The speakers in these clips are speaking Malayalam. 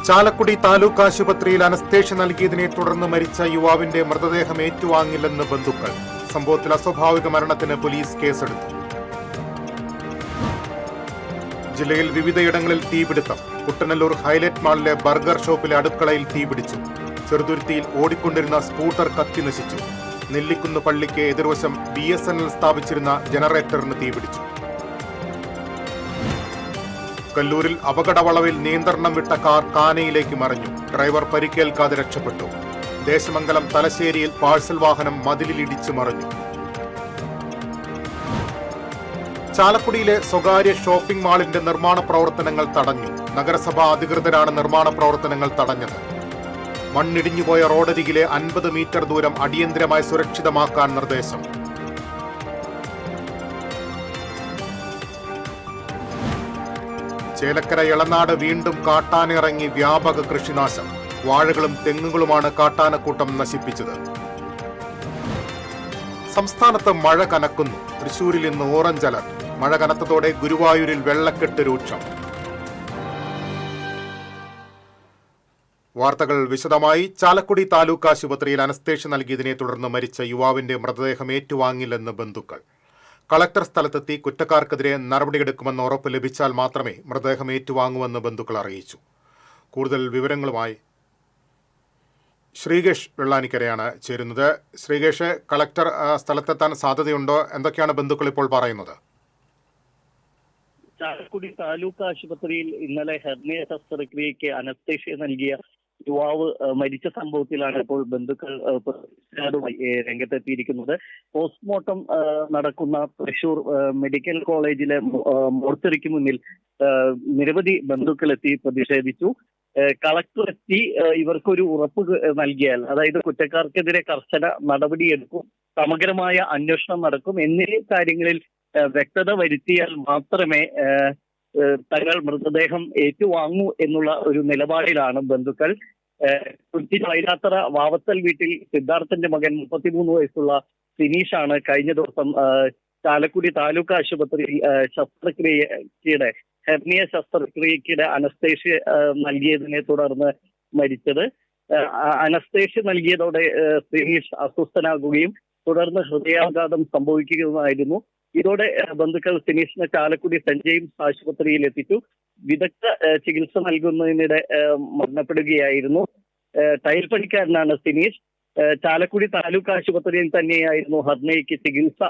ചാലക്കുടി താലൂക്ക് ആശുപത്രിയിൽ അനസ്തേഷ്യ നൽകിയതിനെ തുടർന്ന് മരിച്ച യുവാവിന്റെ മൃതദേഹം ഏറ്റുവാങ്ങില്ലെന്ന് ബന്ധുക്കൾ. സംഭവത്തിൽ അസ്വാഭാവിക മരണത്തിന് പോലീസ് കേസെടുത്തു. ജില്ലയിൽ വിവിധയിടങ്ങളിൽ തീപിടുത്തം. കുട്ടനല്ലൂർ ഹൈലൈറ്റ് മാളിലെ ബർഗർ ഷോപ്പിലെ അടുക്കളയിൽ തീപിടിച്ചു. ചെറുതുരുത്തിയിൽ ഓടിക്കൊണ്ടിരുന്ന സ്കൂട്ടർ കത്തി നശിച്ചു. നെല്ലിക്കുന്ന് പള്ളിക്ക് എതിർവശം BSNL സ്ഥാപിച്ചിരുന്ന ജനറേറ്ററിന് തീപിടിച്ചു. കല്ലൂരിൽ അപകടവളവിൽ നിയന്ത്രണം വിട്ട കാർ കാനയിലേക്ക് മറിഞ്ഞു. ഡ്രൈവർ പരിക്കേൽക്കാതെ രക്ഷപ്പെട്ടു. ദേശമംഗലം തലശ്ശേരിയിൽ പാഴ്സൽ വാഹനം മതിലിലിടിച്ചു മറിഞ്ഞു. ചാലക്കുടിയിലെ സ്വകാര്യ ഷോപ്പിംഗ് മാളിന്റെ നിർമ്മാണ പ്രവർത്തനങ്ങൾ തടഞ്ഞു. നഗരസഭാ അധികൃതരാണ് നിർമ്മാണ പ്രവർത്തനങ്ങൾ തടഞ്ഞത്. മണ്ണിടിഞ്ഞുപോയ റോഡരികിലെ 50 മീറ്റർ ദൂരം അടിയന്തരമായി സുരക്ഷിതമാക്കാൻ നിർദ്ദേശം. ചേലക്കര എളനാട് വീണ്ടും കാട്ടാനിറങ്ങി വ്യാപക കൃഷിനാശം. വാഴകളും തെങ്ങുകളുമാണ് കാട്ടാനക്കൂട്ടം നശിപ്പിച്ചത്. സംസ്ഥാനത്ത് മഴ കനക്കുന്നു. തൃശൂരിൽ ഇന്ന് ഓറഞ്ച് അലർട്ട്. മഴ കനത്തതോടെ ഗുരുവായൂരിൽ വെള്ളക്കെട്ട് രൂക്ഷം. വാർത്തകൾ വിശദമായി. ചാലക്കുടി താലൂക്ക് ആശുപത്രിയിൽ അനസ്തേഷ്യ നൽകിയതിനെ തുടർന്ന് മരിച്ച യുവാവിന്റെ മൃതദേഹം ഏറ്റുവാങ്ങില്ലെന്ന് ബന്ധുക്കൾ. കളക്ടർ സ്ഥലത്തെത്തി കുറ്റക്കാർക്കെതിരെ നടപടിയെടുക്കുമെന്ന് ഉറപ്പ് ലഭിച്ചാൽ മാത്രമേ മൃതദേഹം ഏറ്റുവാങ്ങുമെന്ന് ബന്ധുക്കൾ അറിയിച്ചു. കൂടുതൽ വിവരങ്ങളുമായി ശ്രീകേഷ് വെള്ളാനിക്കരയാണ് ചേരുന്നത്. ശ്രീകേഷ്, കളക്ടർ സ്ഥലത്തെത്താൻ സാധ്യതയുണ്ടോ? എന്തൊക്കെയാണ് ബന്ധുക്കൾ ഇപ്പോൾ പറയുന്നത്? ചാലക്കുടി താലൂക്ക് ആശുപത്രിയിൽ ഇന്നലെ ഹെർണിയ ശസ്ത്രക്രിയയ്ക്ക് അനസ്തേഷ്യ നൽകിയ യുവാവ് മരിച്ച സംഭവത്തിലാണ് ഇപ്പോൾ ബന്ധുക്കൾ രംഗത്തെത്തിയിരിക്കുന്നത്. പോസ്റ്റ്മോർട്ടം നടക്കുന്ന തൃശൂർ മെഡിക്കൽ കോളേജിലെ മോർച്ചറിക്ക് മുന്നിൽ നിരവധി ബന്ധുക്കൾ എത്തി പ്രതിഷേധിച്ചു. കളക്ടർ എത്തി ഇവർക്കൊരു ഉറപ്പ് നൽകിയാൽ, അതായത് കുറ്റക്കാർക്കെതിരെ കർശന നടപടിയെടുക്കും, സമഗ്രമായ അന്വേഷണം നടക്കും എന്നീ കാര്യങ്ങളിൽ വ്യക്തത വരുത്തിയാൽ മാത്രമേ തങ്ങൾ മൃതദേഹം ഏറ്റുവാങ്ങൂ എന്നുള്ള ഒരു നിലപാടിലാണ് ബന്ധുക്കൾ. കൊച്ചി വൈലാത്തറ വാവത്തൽ വീട്ടിൽ സിദ്ധാർത്ഥന്റെ മകൻ 33 വയസ്സുള്ള സിനീഷാണ് കഴിഞ്ഞ ദിവസം ചാലക്കുടി താലൂക്ക് ആശുപത്രിയിൽ ശസ്ത്രക്രിയയുടെ ഹെർണിയ ശസ്ത്രക്രിയയ്ക്കിടെ അനസ്തേഷ്യ നൽകിയതിനെ തുടർന്ന് മരിച്ചത്. അനസ്തേഷ്യ നൽകിയതോടെ സിനീഷ് അസ്വസ്ഥനാകുകയും തുടർന്ന് ഹൃദയാഘാതം സംഭവിക്കുകയുമായിരുന്നു. ഇതോടെ ബന്ധുക്കൾ സിനീഷിനെ ചാലക്കുടി സെന്റ് ജെയിംസ് ആശുപത്രിയിൽ എത്തിച്ചു. വിദഗ്ധ ചികിത്സ നൽകുന്നതിനിടെ മരണപ്പെടുകയായിരുന്നു. ടൈൽ പണിക്കാരനാണ് സിനീഷ്. ചാലക്കുടി താലൂക്ക് ആശുപത്രിയിൽ തന്നെയായിരുന്നു ഹർണയ്ക്ക് ചികിത്സ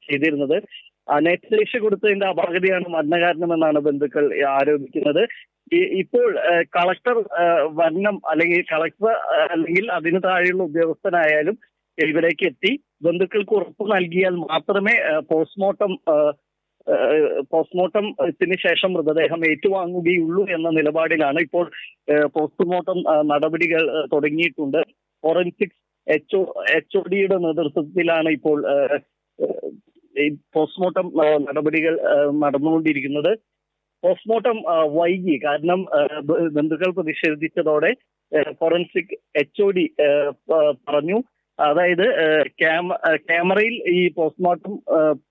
ചെയ്തിരുന്നത്. അനസ്തേഷ്യ കൊടുത്തതിന്റെ അപാകതയാണ് മരണകാരണമെന്നാണ് ബന്ധുക്കൾ ആരോപിക്കുന്നത്. ഇപ്പോൾ കളക്ടർ വരണം, അല്ലെങ്കിൽ കളക്ടർ അല്ലെങ്കിൽ അതിന് താഴെയുള്ള ഉദ്യോഗസ്ഥനായാലും ഇവിടേക്ക് എത്തി ബന്ധുക്കൾക്ക് ഉറപ്പ് നൽകിയാൽ മാത്രമേ പോസ്റ്റ്മോർട്ടത്തിന് ശേഷം മൃതദേഹം ഏറ്റുവാങ്ങുകയുള്ളൂ എന്ന നിലപാടിലാണ് ഇപ്പോൾ. പോസ്റ്റ്മോർട്ടം നടപടികൾ തുടങ്ങിയിട്ടുണ്ട്. ഫോറൻസിക് HODയുടെ നേതൃത്വത്തിലാണ് ഇപ്പോൾ പോസ്റ്റ്മോർട്ടം നടപടികൾ നടന്നുകൊണ്ടിരിക്കുന്നത്. പോസ്റ്റ്മോർട്ടം വൈകി, കാരണം ബന്ധുക്കൾ പ്രതിഷേധിച്ചതോടെ ഫോറൻസിക് HOD പറഞ്ഞു, അതായത് ക്യാമറയിൽ ഈ പോസ്റ്റ്മോർട്ടം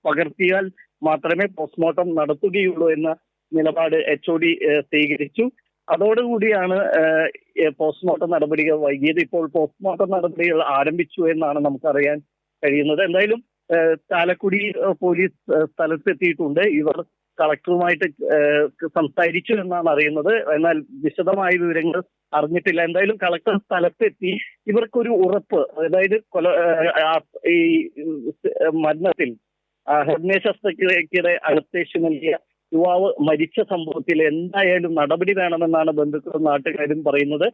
പകർത്തിയാൽ മാത്രമേ പോസ്റ്റ്മോർട്ടം നടത്തുകയുള്ളൂ എന്ന നിലപാട് HOD സ്വീകരിച്ചു. അതോടുകൂടിയാണ് പോസ്റ്റ്മോർട്ടം നടപടികൾ വൈകിയത്. ഇപ്പോൾ പോസ്റ്റ്മോർട്ടം നടപടികൾ ആരംഭിച്ചു എന്നാണ് നമുക്കറിയാൻ കഴിയുന്നത്. എന്തായാലും ചാലക്കുടി പോലീസ് സ്ഥലത്തെത്തിയിട്ടുണ്ട്. ഇവർ കളക്ടറുമായിട്ട് സംസാരിച്ചു എന്നാണ് അറിയുന്നത്. എന്നാൽ വിശദമായ വിവരങ്ങൾ അറിഞ്ഞിട്ടില്ല. എന്തായാലും കളക്ടർ സ്ഥലത്തെത്തി ഇവർക്കൊരു ഉറപ്പ്, അതായത് ഈ മരണത്തിൽ ഹെർണിയ ശസ്ത്രക്രിയയ്ക്കിടെ അനസ്തേഷ്യ നൽകിയ യുവാവ് മരിച്ച സംഭവത്തിൽ എന്തായാലും നടപടി വേണമെന്നാണ് ബന്ധുക്കളും നാട്ടുകാരും പറയുന്നത്.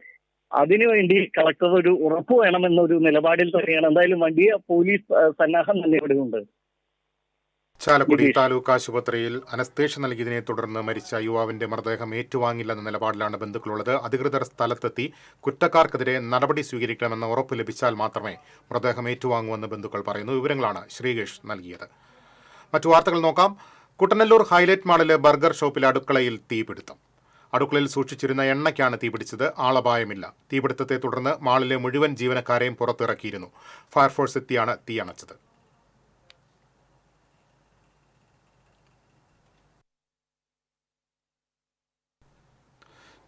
അതിനുവേണ്ടി കളക്ടർ ഒരു ഉറപ്പ് വേണമെന്നൊരു നിലപാടിൽ തന്നെയാണ്. എന്തായാലും വലിയ പോലീസ് സന്നാഹം തന്നെ ഇവിടെയുണ്ട്. ചാലക്കുടി താലൂക്ക് ആശുപത്രിയിൽ അനസ്തേഷ്യ നൽകിയതിനെ തുടർന്ന് മരിച്ച യുവാവിന്റെ മൃതദേഹം ഏറ്റുവാങ്ങില്ലെന്ന നിലപാടിലാണ് ബന്ധുക്കളുള്ളത്. അധികൃതർ സ്ഥലത്തെത്തി കുറ്റക്കാർക്കെതിരെ നടപടി സ്വീകരിക്കണമെന്ന ഉറപ്പ് ലഭിച്ചാൽ മാത്രമേ മൃതദേഹം ഏറ്റുവാങ്ങുമെന്ന് ബന്ധുക്കൾ പറയുന്നു. വിവരങ്ങളാണ് ശ്രീകേഷ് നൽകിയത്. മറ്റു വാർത്തകൾ നോക്കാം. കുട്ടനല്ലൂർ ഹൈലൈറ്റ് മാളിലെ ബർഗർ ഷോപ്പിലെ അടുക്കളയിൽ തീപിടുത്തം. അടുക്കളയിൽ സൂക്ഷിച്ചിരുന്ന എണ്ണയ്ക്കാണ് തീപിടിച്ചത്. ആളപായമില്ല. തീപിടുത്തത്തെ തുടർന്ന് മാളിലെ മുഴുവൻ ജീവനക്കാരെയും പുറത്തിറക്കിയിരുന്നു. ഫയർഫോഴ്സ് എത്തിയാണ് തീ അണച്ചത്.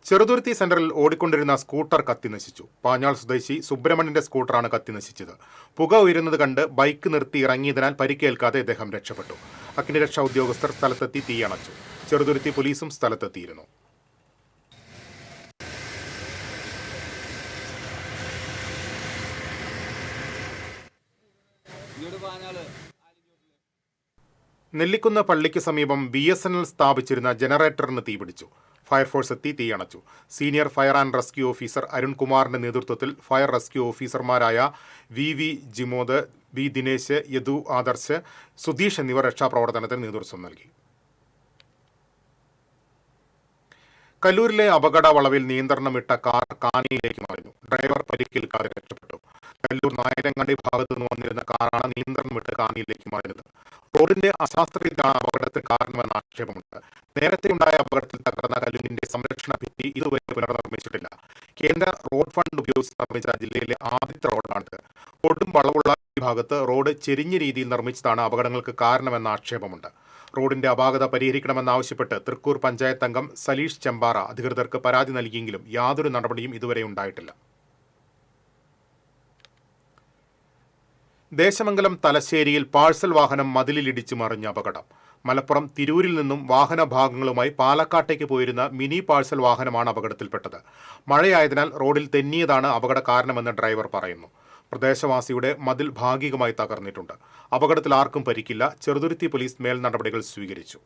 ചെറുതുരുത്തി സെന്ററിൽ ഓടിക്കൊണ്ടിരുന്ന സ്കൂട്ടർ കത്തിനശിച്ചു. പാഞ്ഞാൾ സ്വദേശി സുബ്രഹ്മണ്യന്റെ സ്കൂട്ടറാണ് കത്തിനശിച്ചത്. പുക ഉയരുന്നത് കണ്ട് ബൈക്ക് നിർത്തി ഇറങ്ങിയതിനാൽ പരിക്കേൽക്കാതെ ഇദ്ദേഹം രക്ഷപ്പെട്ടു. അഗ്നിരക്ഷാ ഉദ്യോഗസ്ഥർ സ്ഥലത്തെത്തി തീയണച്ചു. ചെറുതുരുത്തി പോലീസും സ്ഥലത്തെത്തിയിരുന്നു. നെല്ലിക്കുന്ന് പള്ളിക്ക് സമീപം BSNL സ്ഥാപിച്ചിരുന്ന ജനറേറ്ററിന് തീപിടിച്ചു. ഫയർഫോഴ്സ് എത്തി തീയണച്ചു. Senior fire and rescue officer അരുൺകുമാറിന്റെ നേതൃത്വത്തിൽ ഫയർ റെസ്ക്യൂ ഓഫീസർമാരായ VV ജിമോദ്, B ദിനേശ്, യദു ആദർശ്, സുധീഷ് എന്നിവർ രക്ഷാപ്രവർത്തനത്തിന് നേതൃത്വം നൽകി. കല്ലൂരിലെ അപകട വളവിൽ നിയന്ത്രണം വിട്ട കാർ കാനിയിലേക്ക് മറിഞ്ഞു. ഡ്രൈവർ പരിക്കേൽക്കാതെ രക്ഷപ്പെട്ടു. കല്ലൂർ നായരങ്ങാടി ഭാഗത്തു നിന്ന് വന്നിരുന്ന കാറാണ് നിയന്ത്രണം വിട്ട് കാനിയിലേക്ക് മറിഞ്ഞത്. റോഡിന്റെ അശാസ്ത്രീയതയാണ് അപകടത്തിന് കാരണമെന്ന ആക്ഷേപമുണ്ട്. നേരത്തെ ഉണ്ടായ അപകടത്തിൽ തകർന്ന കല്ലൂരിന്റെ സംരക്ഷണ ഭിത്തി ഇതുവരെ പുനർനിർമ്മിച്ചിട്ടില്ല. കേന്ദ്ര റോഡ് ഫണ്ട് ഉപയോഗിച്ച് നിർമ്മിച്ച ജില്ലയിലെ ആദ്യത്തെ റോഡാണിത്. റോഡും വളവുള്ള ഈ ഭാഗത്ത് റോഡ് ചെരിഞ്ഞ രീതിയിൽ നിർമ്മിച്ചതാണ് അപകടങ്ങൾക്ക് കാരണമെന്ന ആക്ഷേപമുണ്ട്. റോഡിന്റെ അപാകത പരിഹരിക്കണമെന്നാവശ്യപ്പെട്ട് തൃക്കൂർ പഞ്ചായത്ത് അംഗം സലീഷ് ചെമ്പാറ അധികൃതർക്ക് പരാതി നൽകിയെങ്കിലും യാതൊരു നടപടിയും ഇതുവരെ ഉണ്ടായിട്ടില്ല. ദേശമംഗലം തലശ്ശേരിയിൽ പാഴ്സൽ വാഹനം മതിലിലിടിച്ച് മറിഞ്ഞ അപകടം. മലപ്പുറം തിരൂരിൽ നിന്നും വാഹന ഭാഗങ്ങളുമായി പാലക്കാട്ടേക്ക് പോയിരുന്ന മിനി പാഴ്സൽ വാഹനമാണ് അപകടത്തിൽപ്പെട്ടത്. മഴയായതിനാൽ റോഡിൽ തെന്നിയതാണ് അപകട കാരണമെന്ന് ഡ്രൈവർ പറയുന്നു. പ്രദേശവാസിയുടെ മതിൽ ഭാഗികമായി തകർന്നിട്ടുണ്ട്. അപകടത്തിൽ ആർക്കും പരിക്കില്ല. ചെറുതുരുത്തി പോലീസ് മേൽ നടപടികൾ സ്വീകരിച്ചു.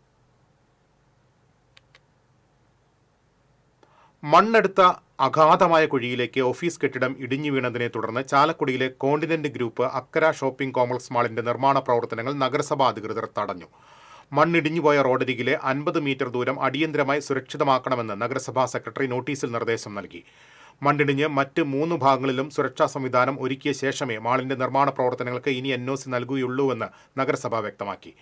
മണ്ണെടുത്ത അഗാധമായ കുഴിയിലേക്ക് ഓഫീസ് കെട്ടിടം ഇടിഞ്ഞു വീണതിനെ തുടർന്ന് ചാലക്കുടിയിലെ കോണ്ടിനെന്റ് ഗ്രൂപ്പ് അക്കര ഷോപ്പിംഗ് കോംപ്ലക്സ് മാളിന്റെ നിർമ്മാണ പ്രവർത്തനങ്ങൾ നഗരസഭാ അധികൃതർ തടഞ്ഞു. മണ്ണിടിഞ്ഞുപോയ റോഡരികിലെ 50 മീറ്റർ ദൂരം അടിയന്തരമായി സുരക്ഷിതമാക്കണമെന്ന് നഗരസഭാ സെക്രട്ടറി നോട്ടീസിൽ നിർദ്ദേശം നൽകി. മണ്ണിടിഞ്ഞ് മറ്റ് 3 ഭാഗങ്ങളിലും സുരക്ഷാ സംവിധാനം ഒരുക്കിയ ശേഷമേ മാളിന്റെ നിർമ്മാണ പ്രവർത്തനങ്ങൾക്ക് ഇനി NOC നൽകുകയുള്ളൂവെന്ന് നഗരസഭ വ്യക്തമാക്കി.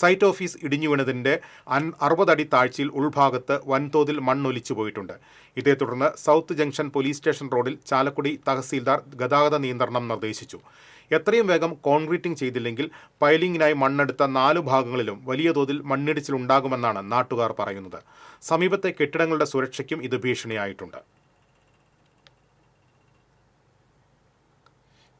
സൈറ്റ് ഓഫീസ് ഇടിഞ്ഞു വീണതിന്റെ 60 അടി താഴ്ചയിൽ ഉൾഭാഗത്ത് വൻതോതിൽ മണ്ണൊലിച്ചു പോയിട്ടുണ്ട്. ഇതേ തുടർന്ന് സൗത്ത് ജംഗ്ഷൻ പോലീസ് സ്റ്റേഷൻ റോഡിൽ ചാലക്കുടി തഹസീൽദാർ ഗതാഗത നിയന്ത്രണം നിർദ്ദേശിച്ചു. എത്രയും വേഗം കോൺക്രീറ്റിംഗ് ചെയ്തില്ലെങ്കിൽ പൈലിംഗിനായി മണ്ണെടുത്ത 4 ഭാഗങ്ങളിലും വലിയ തോതിൽ മണ്ണിടിച്ചിലുണ്ടാകുമെന്നാണ് നാട്ടുകാർ പറയുന്നത്. സമീപത്തെ കെട്ടിടങ്ങളുടെ സുരക്ഷയ്ക്കും ഇത് ഭീഷണിയായിട്ടുണ്ട്.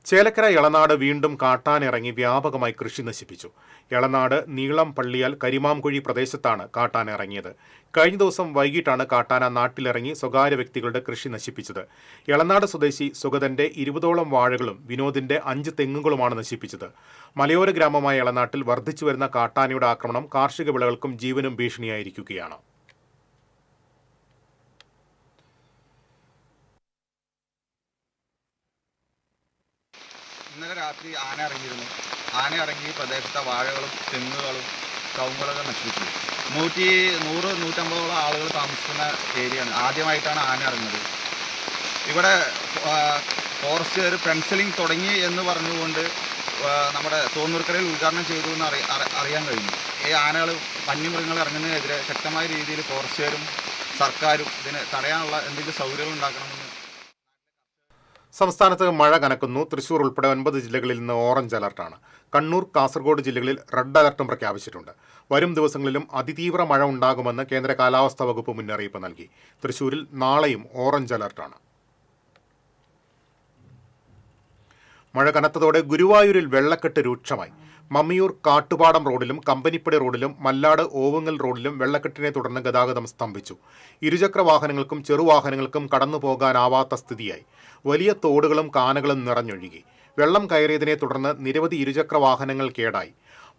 ചേലക്കര എളനാട് വീണ്ടും കാട്ടാനിറങ്ങി വ്യാപകമായി കൃഷി നശിപ്പിച്ചു. എളനാട് നീളം പള്ളിയാൽ കരിമാംകുഴി പ്രദേശത്താണ് കാട്ടാനിറങ്ങിയത്. കഴിഞ്ഞ ദിവസം വൈകിട്ടാണ് കാട്ടാന നാട്ടിലിറങ്ങി സ്വകാര്യ വ്യക്തികളുടെ കൃഷി നശിപ്പിച്ചത്. എളനാട് സ്വദേശി സുഗതന്റെ 20ഓളം വാഴകളും വിനോദിന്റെ 5 തെങ്ങുകളുമാണ് നശിപ്പിച്ചത്. മലയോര ഗ്രാമമായ എളനാട്ടിൽ വർദ്ധിച്ചുവരുന്ന കാട്ടാനയുടെ ആക്രമണം കാർഷിക വിളകൾക്കും ജീവനും ഭീഷണിയായിരിക്കുകയാണ്. ഇന്നലെ രാത്രി ആന ഇറങ്ങിയിരുന്നു. ആന ഇറങ്ങി പ്രദേശത്തെ വാഴകളും തെങ്ങുകളും കവുങ്ങുകളൊക്കെ നശിപ്പിച്ചു. 100-150ഓളം ആളുകൾ താമസിക്കുന്ന ഏരിയയാണ്. ആദ്യമായിട്ടാണ് ആന ഇറങ്ങുന്നത്. ഇവിടെ ഫോറസ്റ്റുകാർ ഫെൻസിലിംഗ് തുടങ്ങി എന്ന് പറഞ്ഞുകൊണ്ട് നമ്മുടെ തോന്നൂർക്കരയിൽ ഉദ്ഘാടനം ചെയ്തു എന്ന് അറിയാൻ കഴിഞ്ഞു. ഈ ആനകൾ വന്യമൃഗങ്ങൾ ഇറങ്ങുന്നതിനെതിരെ ശക്തമായ രീതിയിൽ ഫോറസ്റ്റുകാരും സർക്കാരും ഇതിനെ തടയാനുള്ള എന്തെങ്കിലും സൗകര്യങ്ങൾ ഉണ്ടാക്കണമെന്ന്. സംസ്ഥാനത്ത് മഴ കനക്കുന്നു. തൃശൂർ ഉൾപ്പെടെ 9 ജില്ലകളിൽ നിന്ന് ഓറഞ്ച് അലർട്ടാണ്. കണ്ണൂർ, കാസർഗോഡ് ജില്ലകളിൽ റെഡ് അലർട്ടും പ്രഖ്യാപിച്ചിട്ടുണ്ട്. വരും ദിവസങ്ങളിലും അതിതീവ്ര മഴ ഉണ്ടാകുമെന്ന് കേന്ദ്ര കാലാവസ്ഥാ വകുപ്പ് മുന്നറിയിപ്പ് നൽകി. തൃശൂരിൽ നാളെയും ഓറഞ്ച് അലർട്ടാണ്. മഴ കനത്തതോടെ ഗുരുവായൂരിൽ വെള്ളക്കെട്ട് രൂക്ഷമായി. മമ്മിയൂർ കാട്ടുപാടം റോഡിലും കമ്പനിപ്പടി റോഡിലും മല്ലാട് ഓവുങ്ങൽ റോഡിലും വെള്ളക്കെട്ടിനെ തുടർന്ന് ഗതാഗതം സ്തംഭിച്ചു. ഇരുചക്ര വാഹനങ്ങൾക്കും ചെറുവാഹനങ്ങൾക്കും കടന്നു പോകാനാവാത്ത സ്ഥിതിയായി. വലിയ തോടുകളും കാനകളും നിറഞ്ഞൊഴുകി. വെള്ളം കയറിയതിനെ തുടർന്ന് നിരവധി ഇരുചക്ര വാഹനങ്ങൾ കേടായി.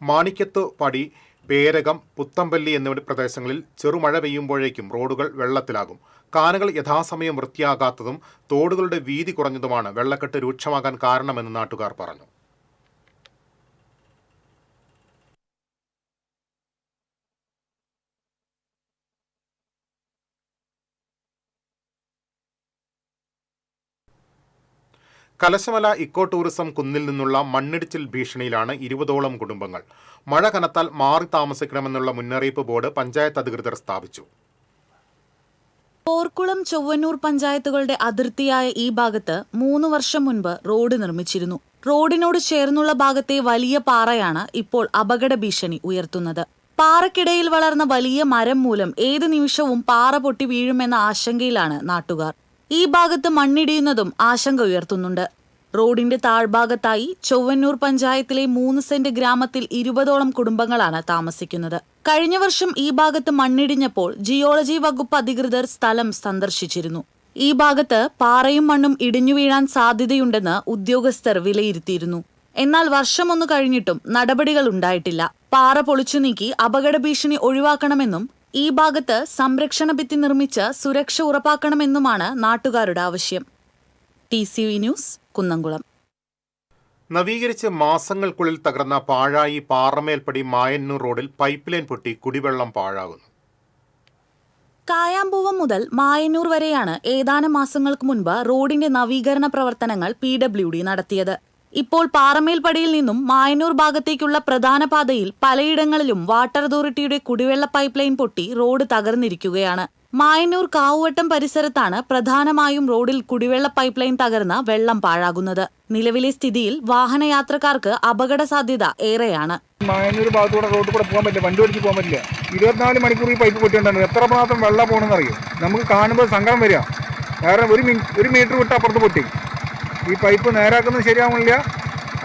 മാണിക്യത്ത് പടി, പേരകം, പുത്തമ്പള്ളി എന്നിവ പ്രദേശങ്ങളിൽ ചെറുമഴ പെയ്യുമ്പോഴേക്കും റോഡുകൾ വെള്ളത്തിലാകും. കാനകൾ യഥാസമയം വൃത്തിയാകാത്തതും തോടുകളുടെ വീതി കുറഞ്ഞതുമാണ് വെള്ളക്കെട്ട് രൂക്ഷമാകാൻ കാരണമെന്ന് നാട്ടുകാർ പറഞ്ഞു. കലശമല ഇക്കോ ടൂറിസം കുന്നിൽ നിന്നുള്ള മണ്ണിടിച്ചിൽ ഭീഷണിയിലാണ് 20ഓളം കുടുംബങ്ങൾ. മഴ കനത്താൽ മാറി താമസിക്കണമെന്നുള്ള മുന്നറിയിപ്പ് ബോർഡ് പഞ്ചായത്ത് അധികൃതർ സ്ഥാപിച്ചു. പോർക്കുളം, ചൊവ്വന്നൂർ പഞ്ചായത്തുകളുടെ അതിർത്തിയായ ഈ ഭാഗത്ത് 3 വർഷം മുൻപ് റോഡ് നിർമ്മിച്ചിരുന്നു. റോഡിനോട് ചേർന്നുള്ള ഭാഗത്തെ വലിയ പാറയാണ് ഇപ്പോൾ അപകട ഭീഷണി ഉയർത്തുന്നത്. പാറക്കിടയിൽ വളർന്ന വലിയ മരം മൂലം ഏത് നിമിഷവും പാറ പൊട്ടി വീഴുമെന്ന ആശങ്കയിലാണ് നാട്ടുകാർ. ഈ ഭാഗത്ത് മണ്ണിടിയുന്നതും ആശങ്ക ഉയർത്തുന്നുണ്ട്. റോഡിന്റെ താഴ്ഭാഗത്തായി ചൊവ്വന്നൂർ പഞ്ചായത്തിലെ 3 സെന്റ് ഗ്രാമത്തിൽ 20ഓളം കുടുംബങ്ങളാണ് താമസിക്കുന്നത്. കഴിഞ്ഞ വർഷം ഈ ഭാഗത്ത് മണ്ണിടിഞ്ഞപ്പോൾ ജിയോളജി വകുപ്പ് അധികൃതർ സ്ഥലം സന്ദർശിച്ചിരുന്നു. ഈ ഭാഗത്ത് പാറയും മണ്ണും ഇടിഞ്ഞു വീഴാൻ സാധ്യതയുണ്ടെന്ന് ഉദ്യോഗസ്ഥർ വിലയിരുത്തിയിരുന്നു. എന്നാൽ വർഷമൊന്നു കഴിഞ്ഞിട്ടും നടപടികൾ ഉണ്ടായിട്ടില്ല. പാറ പൊളിച്ചു നീക്കി അപകട ഭീഷണി ഒഴിവാക്കണമെന്നും ഈ ഭാഗത്ത് സംരക്ഷണ ഭിത്തി നിർമ്മിച്ച് സുരക്ഷ ഉറപ്പാക്കണമെന്നുമാണ് നാട്ടുകാരുടെ ആവശ്യം. TCV news, Kunnamkulam. നവീകരിച്ച് മാസങ്ങൾക്കുള്ളിൽ തകർന്ന പാഴായി പാറമേൽപ്പടി മായന്നൂർ റോഡിൽ പൈപ്പ് ലൈൻ പൊട്ടി കുടിവെള്ളം പാഴാകുന്നു. കായാമ്പൂവം മുതൽ മായന്നൂർ വരെയാണ് ഏതാനും മാസങ്ങൾക്ക് മുൻപ് റോഡിന്റെ നവീകരണ പ്രവർത്തനങ്ങൾ PWD നടത്തിയത്. ഇപ്പോൾ പാറമേൽപ്പടിയിൽ നിന്നും മായന്നൂർ ഭാഗത്തേക്കുള്ള പ്രധാന പാതയിൽ പലയിടങ്ങളിലും വാട്ടർ അതോറിറ്റിയുടെ കുടിവെള്ള പൈപ്പ് ലൈൻ പൊട്ടി റോഡ് തകർന്നിരിക്കുകയാണ്. മായന്നൂർ കാവുവട്ടം പരിസരത്താണ് പ്രധാനമായും റോഡിൽ കുടിവെള്ള പൈപ്പ് ലൈൻ തകർന്ന് വെള്ളം പാഴാകുന്നത്. നിലവിലെ സ്ഥിതിയിൽ വാഹനയാത്രക്കാർക്ക് അപകട സാധ്യത ഏറെയാണ്. മായന്നൂർ ഭാഗത്തൂടെ റോഡിൽ കൂടെ പോകാൻ പറ്റില്ല, വണ്ടി ഓടിച്ച് പോകാൻ പറ്റില്ല. 24 മണിക്കൂർ ഈ പൈപ്പ് പൊട്ടിയുണ്ടാണ്. എത്ര മാത്രം വെള്ളം പോകണമെന്ന് അറിയും. നമുക്ക് കാണുമ്പോൾ സങ്കടം വരിക. കാരണം ഒരു മീറ്റർ വിട്ട് അപ്പുറത്ത് പൊട്ടി. ഈ പൈപ്പ് നേരാക്കുന്നത് ശരിയാവില്ല.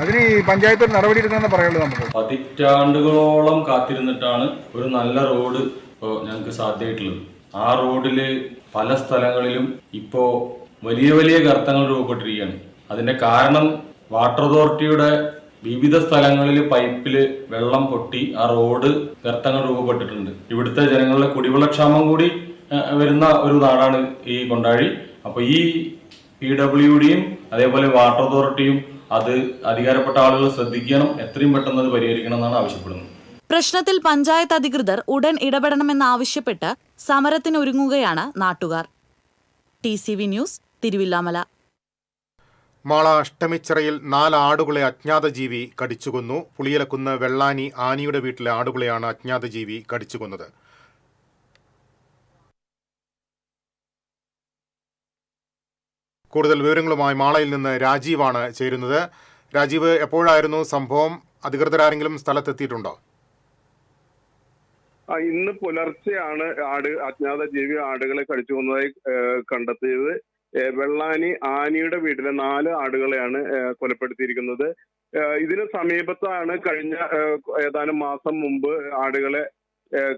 അതിന് പഞ്ചായത്ത് നടപടി എടുക്കണമെന്ന് പറയുള്ളൂ. നമുക്ക് പതിറ്റാണ്ടുകളോളം കാത്തിരുന്നിട്ടാണ് ഒരു നല്ല റോഡ് ഇപ്പോൾ ഞങ്ങൾക്ക് സാധ്യമായിട്ടുള്ളത്. ആ റോഡിൽ പല സ്ഥലങ്ങളിലും ഇപ്പോൾ വലിയ വലിയ ഗർത്തങ്ങൾ രൂപപ്പെട്ടിരിക്കുകയാണ്. അതിന്റെ കാരണം വാട്ടർ അതോറിറ്റിയുടെ വിവിധ സ്ഥലങ്ങളിൽ പൈപ്പിൽ വെള്ളം പൊട്ടി ആ റോഡ് ഗർത്തങ്ങൾ രൂപപ്പെട്ടിട്ടുണ്ട്. ഇവിടുത്തെ ജനങ്ങളുടെ കുടിവെള്ളക്ഷാമം കൂടി വരുന്ന ഒരു നാടാണ് ഈ കൊണ്ടാഴി. അപ്പോൾ ഈ PWDയും അതേപോലെ വാട്ടർ അതോറിറ്റിയും അത് അധികാരപ്പെട്ട ആളുകൾ ശ്രദ്ധിക്കണം, എത്രയും പെട്ടെന്ന് അത് പരിഹരിക്കണം എന്നാണ് ആവശ്യപ്പെടുന്നത്. പ്രശ്നത്തിൽ പഞ്ചായത്ത് അധികൃതർ ഉടൻ ഇടപെടണമെന്നാവശ്യപ്പെട്ട് സമരത്തിനൊരുങ്ങുകയാണ് നാട്ടുകാർ. TCV news, Thiruvilwamala. മാള അഷ്ടമിച്ചിറയിൽ 4 ആടുകളെ അജ്ഞാത ജീവി കടിച്ചുകൊന്നു. പുളിയലക്കുന്ന് വെള്ളാനി ആനിയുടെ വീട്ടിലെ ആടുകളെയാണ് അജ്ഞാത ജീവി കടിച്ചുകൊന്നത്. കൂടുതൽ വിവരങ്ങളുമായി മാളയിൽ നിന്ന് രാജീവാണ് ചേരുന്നത്. രാജീവ്, എപ്പോഴായിരുന്നു സംഭവം? അധികൃതരാരെങ്കിലും സ്ഥലത്തെത്തിയിട്ടുണ്ടോ? ഇന്ന് പുലർച്ചെയാണ് അജ്ഞാത ജീവി ആടുകളെ കടിച്ചു കൊന്നതായി കണ്ടെത്തിയത്. വെള്ളാനി ആനിയുടെ വീട്ടിലെ 4 ആടുകളെയാണ് കൊലപ്പെടുത്തിയിരിക്കുന്നത്. ഇതിന് സമീപത്താണ് കഴിഞ്ഞ ഏതാനും മാസം മുമ്പ് ആടുകളെ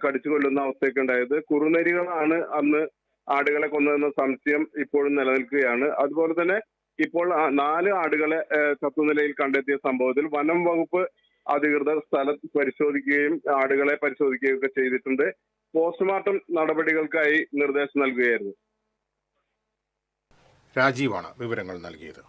കടിച്ചു കൊല്ലുന്ന അവസ്ഥയൊക്കെ ഉണ്ടായത്. കുറുനരികളാണ് അന്ന് ആടുകളെ കൊന്നതെന്ന സംശയം ഇപ്പോഴും നിലനിൽക്കുകയാണ്. അതുപോലെ തന്നെ ഇപ്പോൾ 4 ആടുകളെ ചത്തുനിലയിൽ കണ്ടെത്തിയ സംഭവത്തിൽ വനം വകുപ്പ് അധികൃതർ സ്ഥലം പരിശോധിക്കുകയും ആടുകളെ പരിശോധിക്കുകയും ഒക്കെ ചെയ്തിട്ടുണ്ട്. പോസ്റ്റ്മോർട്ടം നടപടികൾക്കായി നിർദ്ദേശം നൽകുകയായിരുന്നു. രാജീവാണ് വിവരങ്ങൾ നൽകിയത്.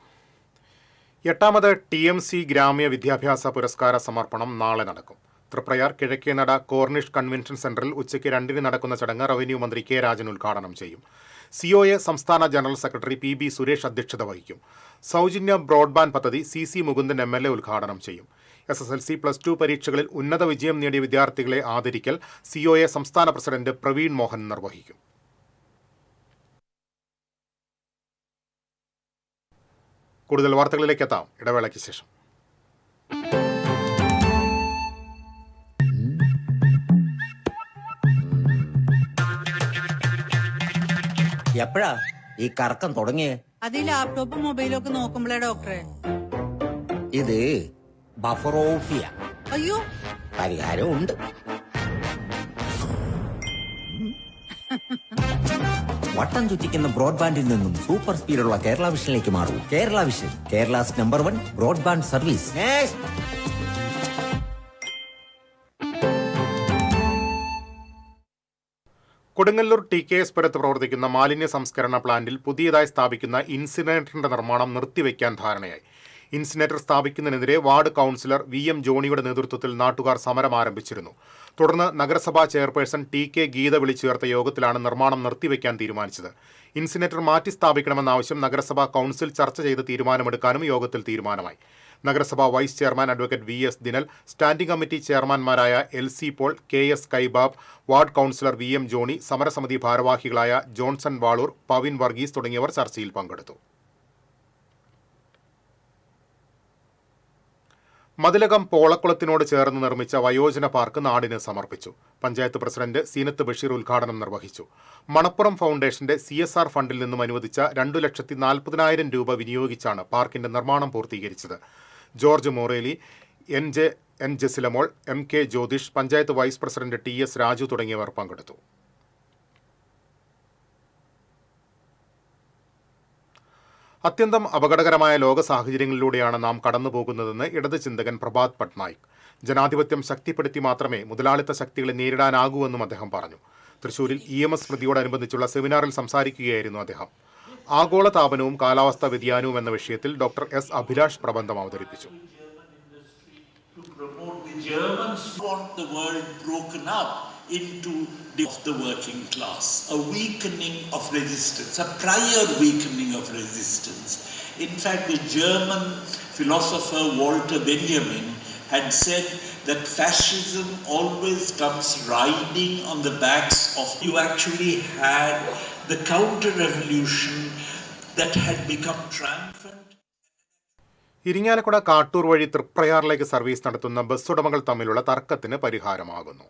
8ാമത് TMC ഗ്രാമ്യ വിദ്യാഭ്യാസ പുരസ്കാര സമർപ്പണം നാളെ നടക്കും. തൃപ്രയാർ കിഴക്കേനട കോർണിഷ് കൺവെൻഷൻ സെന്ററിൽ ഉച്ചയ്ക്ക് 2-ന് നടക്കുന്ന ചടങ്ങ് റവന്യൂ മന്ത്രി കെ രാജൻ ഉദ്ഘാടനം ചെയ്യും. COA സംസ്ഥാന ജനറൽ സെക്രട്ടറി PB സുരേഷ് അധ്യക്ഷത വഹിക്കും. സൗജന്യ ബ്രോഡ്ബാൻഡ് പദ്ധതി CC മുകുന്ദൻ MLA ഉദ്ഘാടനം ചെയ്യും. SSLC+2 പരീക്ഷകളിൽ ഉന്നത വിജയം നേടിയ വിദ്യാർത്ഥികളെ ആദരിക്കൽ COA സംസ്ഥാന പ്രസിഡന്റ് പ്രവീൺ മോഹൻ നിർവഹിക്കും. കൂടുതൽ വാർത്തകളിലേക്ക് എത്താം ഇടവേളയ്ക്ക് ശേഷം. എപ്പോഴാ ഈ കറക്കം തുടങ്ങിയേ? അത് ഈ ലാപ്ടോപ്പും മൊബൈലും ഒക്കെ നോക്കുമ്പോഴേ ഡോക്ടറെ. ഇത് ബഫറോഫിയ. അയ്യോ, പരിഹാരം ഉണ്ട്. വട്ടം ചുറ്റിക്കുന്ന ബ്രോഡ്ബാൻഡിൽ നിന്നും സൂപ്പർ സ്പീഡുള്ള കേരള വിഷനിലേക്ക് മാറൂ. Kerala Vision, Kerala's number 1 broadband service. Kodungallur TKS പുരത്ത് പ്രവർത്തിക്കുന്ന മാലിന്യ സംസ്കരണ പ്ലാന്റിൽ പുതിയതായി സ്ഥാപിക്കുന്ന ഇൻസിനറേറ്ററിന്റെ നിർമ്മാണം നിർത്തിവെക്കാൻ ധാരണയായി. ഇൻസിനേറ്റർ സ്ഥാപിക്കുന്നതിനെതിരെ വാർഡ് കൗൺസിലർ VM ജോണിയുടെ നേതൃത്വത്തിൽ നാട്ടുകാർ സമരം ആരംഭിച്ചിരുന്നു. തുടർന്ന് നഗരസഭാ ചെയർപേഴ്സൺ TK ഗീത വിളിച്ചു ചേർത്ത യോഗത്തിലാണ് നിർമ്മാണം നിർത്തിവെക്കാൻ തീരുമാനിച്ചത്. ഇൻസിനേറ്റർ മാറ്റി സ്ഥാപിക്കണമെന്ന ആവശ്യം നഗരസഭാ കൗൺസിൽ ചർച്ച ചെയ്ത് തീരുമാനമെടുക്കാനും യോഗത്തിൽ തീരുമാനമായി. നഗരസഭാ vice chairman advocate VS Dinal, standing committee ചെയർമാൻമാരായ LC Paul, KS Kaibab, ward councillor VM Johny, സമരസമിതി ഭാരവാഹികളായ ജോൺസൺ വാളൂർ, പവിൻ വർഗീസ് തുടങ്ങിയവർ ചർച്ചയിൽ പങ്കെടുത്തു. മതിലകം പോളക്കുളത്തിനോട് ചേർന്ന് നിർമ്മിച്ച വയോജന പാർക്ക് നാടിന് സമർപ്പിച്ചു. പഞ്ചായത്ത് പ്രസിഡന്റ് സീനത്ത് ബഷീർ ഉദ്ഘാടനം നിർവഹിച്ചു. മണപ്പുറം ഫൗണ്ടേഷന്റെ CSR ഫണ്ടിൽ നിന്നും അനുവദിച്ച 2,40,000 രൂപ വിനിയോഗിച്ചാണ് പാർക്കിന്റെ നിർമ്മാണം പൂർത്തീകരിച്ചത്. George Moreli, N Jasilamol, MK Jyothish, panchayat vice president TS Raju തുടങ്ങിയവർ പങ്കെടുത്തു. അത്യന്തം അപകടകരമായ ലോക സാഹചര്യങ്ങളിലൂടെയാണ് നാം കടന്നുപോകുന്നതെന്ന് ഇടത് ചിന്തകൻ പ്രഭാത് പട്നായിക്. ജനാധിപത്യം ശക്തിപ്പെടുത്തി മാത്രമേ മുതലാളിത്ത ശക്തികളെ നേരിടാനാകൂവെന്നും അദ്ദേഹം പറഞ്ഞു. തൃശൂരിൽ EMS സ്മൃതിയോടനുബന്ധിച്ചുള്ള സെമിനാറിൽ സംസാരിക്കുകയായിരുന്നു അദ്ദേഹം. ആഗോളതാപനവും കാലാവസ്ഥാ വ്യതിയാനവും എന്ന വിഷയത്തിൽ ഡോക്ടർ S. അഭിലാഷ് പ്രബന്ധം അവതരിപ്പിച്ചു. Into the working class, a weakening of resistance, a prior weakening of resistance. In fact, the German philosopher Walter Benjamin had said that fascism always comes riding on the backs of, you actually had the counter-revolution that had become triumphant. Irinjalakuda Kattoor വഴി തൃപ്രയാറിലേക്ക് സർവീസ് നടത്തുന്ന ബസ് ഉടമകൾ തമ്മിലുള്ള തർക്കത്തിന് പരിഹാരമാകുന്നു.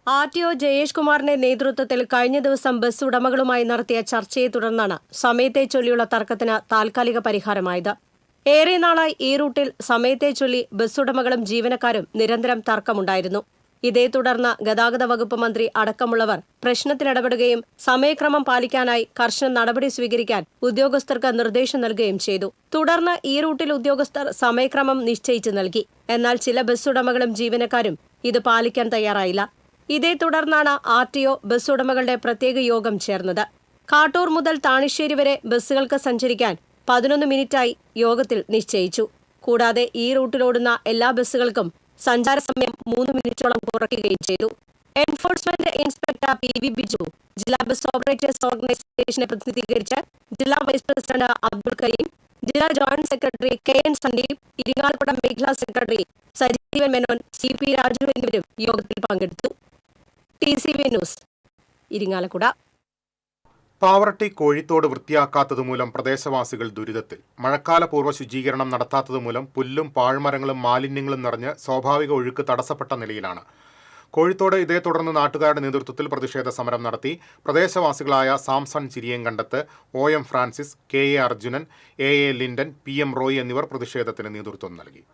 RTO ജയേഷ് കുമാറിന്റെ നേതൃത്വത്തിൽ കഴിഞ്ഞ ദിവസം ബസ് ഉടമകളുമായി നടത്തിയ ചർച്ചയെ തുടർന്നാണ് സമയത്തെ ചൊല്ലിയുള്ള തർക്കത്തിന് താൽക്കാലിക പരിഹാരമായത്. ഏറെ നാളായി ഈ റൂട്ടിൽ സമയത്തെ ചൊല്ലി ബസ് ഉടമകളും ജീവനക്കാരും നിരന്തരം തർക്കമുണ്ടായിരുന്നു. ഇതേ തുടർന്ന് ഗതാഗത വകുപ്പ് മന്ത്രി അടക്കമുള്ളവർ പ്രശ്നത്തിലിടപെടുകയും സമയക്രമം പാലിക്കാനായി കർശന നടപടി സ്വീകരിക്കാൻ ഉദ്യോഗസ്ഥർക്ക് നിർദ്ദേശം നൽകുകയും ചെയ്തു. തുടർന്ന് ഈ റൂട്ടിൽ ഉദ്യോഗസ്ഥർ സമയക്രമം നിശ്ചയിച്ചു നൽകി. എന്നാൽ ചില ബസ് ഉടമകളും ജീവനക്കാരും ഇത് പാലിക്കാൻ തയ്യാറായില്ല. ഇതേ തുടർന്നാണ് RTO ബസ് ഉടമകളുടെ പ്രത്യേക യോഗം ചേർന്നത്. കാട്ടൂർ മുതൽ താണിശ്ശേരി വരെ ബസ്സുകൾക്ക് സഞ്ചരിക്കാൻ 11 മിനിറ്റായി യോഗത്തിൽ നിശ്ചയിച്ചു. കൂടാതെ ഈ റൂട്ടിലോടുന്ന എല്ലാ ബസ്സുകൾക്കും സഞ്ചാര സമയം 3 മിനിറ്റോളം കുറയ്ക്കുകയും ചെയ്തു. എൻഫോഴ്സ്മെന്റ് ഇൻസ്പെക്ടർ PV ബിജു ജില്ലാ ബസ് ഓപ്പറേറ്റേഴ്സ് ഓർഗനൈസേഷനെ പ്രതിനിധീകരിച്ച് ജില്ലാ വൈസ് പ്രസിഡന്റ് അബ്ദുൾ കരീം, ജില്ലാ joint secretary KN Sandeep, Irinjalakuda മേഖലാ സെക്രട്ടറി സജീവൻ മേനോൻ, CP രാജു എന്നിവരും യോഗത്തിൽ പങ്കെടുത്തു. TCV news, Irinjalakuda. പാവറട്ടി കോഴിത്തോട് വൃത്തിയാക്കാത്തതുമൂലം പ്രദേശവാസികൾ ദുരിതത്തിൽ. മഴക്കാലപൂർവ്വ ശുചീകരണം നടത്താത്തതുമൂലം പുല്ലും പാഴ്മരങ്ങളും മാലിന്യങ്ങളും നിറഞ്ഞ് സ്വാഭാവിക ഒഴുക്ക് തടസ്സപ്പെട്ട നിലയിലാണ്. കോഴിത്തോട് ഇതേ തുടർന്ന് നാട്ടുകാരുടെ നേതൃത്വത്തിൽ പ്രതിഷേധ സമരം നടത്തി. പ്രദേശവാസികളായ Samson Chiriyankandath, OM Francis, KA Arjunan, AA Linden, PM Roy എന്നിവർ പ്രതിഷേധത്തിന് നേതൃത്വം നൽകി.